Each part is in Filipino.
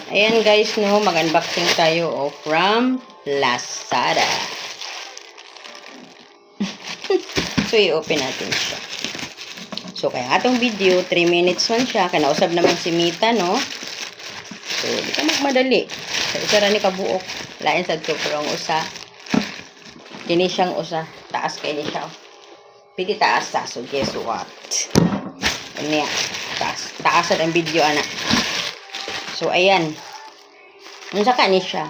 Ayan guys, no, mag-unboxing tayo from Lazada. So, i-open natin siya. So, kaya atong video, 3 minutes man siya. Kanausap naman si Mita, no? So, di ka magmadali. So, isa ra ni kabuok. Lain sa ito, pero ang usa. Kini siyang usa. Taas kay ni siya. Piti taas ta. So, guess what? Ano yan? Taas. Taasan ang video, anak. So, ayan. Unsa ka ni siya?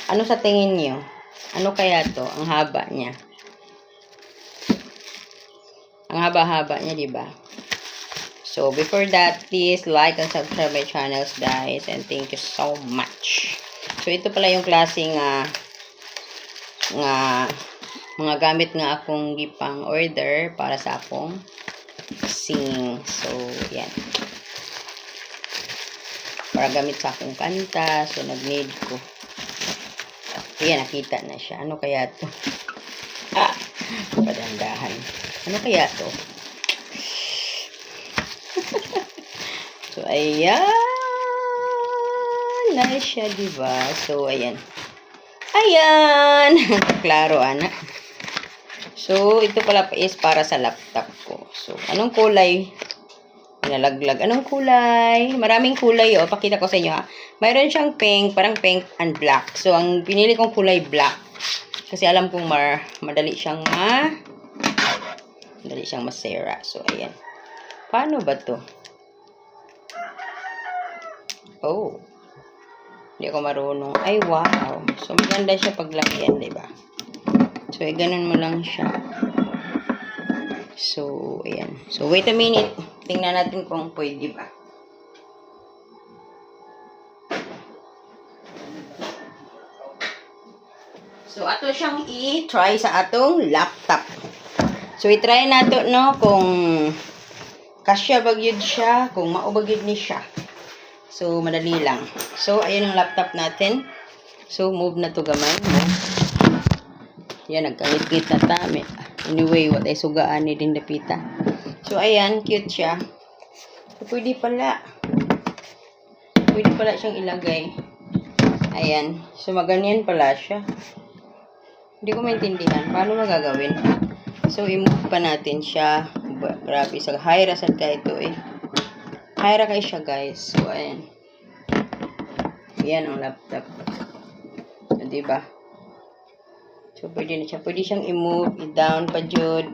Ano sa tingin niyo? Ano kaya to? Ang haba niya. Ang haba-haba niya, di ba? So, before that, please like and subscribe my channels, guys. And thank you so much. So, ito pala yung klaseng mga gamit nga akong gipang order para sa akong singing. So, yan. Para gamit sa akong kanta. So, nag-need ko. Ayan, nakita na siya. Ano kaya to? Padandahan. Ano kaya to? So, ayan. Na siya, diba? So, ayan. Ayan! Klaro, anak. So, ito pala is para sa laptop ko. So, anong kulay? Nalaglag. Anong kulay? Maraming kulay, oh. Pakita ko sa inyo, ha. Mayroon siyang pink, parang pink and black. So, ang pinili kong kulay black. Kasi alam kong madali siyang masira. So, ayan. Paano ba to? Oh. Hindi ako marunong. Ay, wow. So, maganda siya paglagyan, diba? So, ganun mo lang siya. So, ayan. So, wait a minute. Tingnan natin kung pwede ba. So, ato siyang i-try sa atong laptop. So, i-try nato, no, kung kasya bagyod siya, kung maubagyod ni siya. So, madali lang. So, ayan ang laptop natin. So, move na to gamay mo. Yan, nagkangit-git na tami. Anyway, what ay sugaan ni din dapita. So, ayan, cute siya. So, pwede pala siyang ilagay. Ayan. So, maganyan pala siya. Hindi ko maintindihan. Paano magagawin? So, i-move pa natin siya. Grabe, sa high-ra sad ka ito eh. High-ra kayo siya, guys. So, ayan. Ayan ang laptop. So, diba? So, pwede na siya. Pwede siyang i-move, i-down pa jud.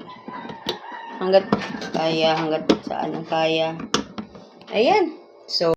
Hanggat kaya, hanggat saan ang kaya. Ayan. So,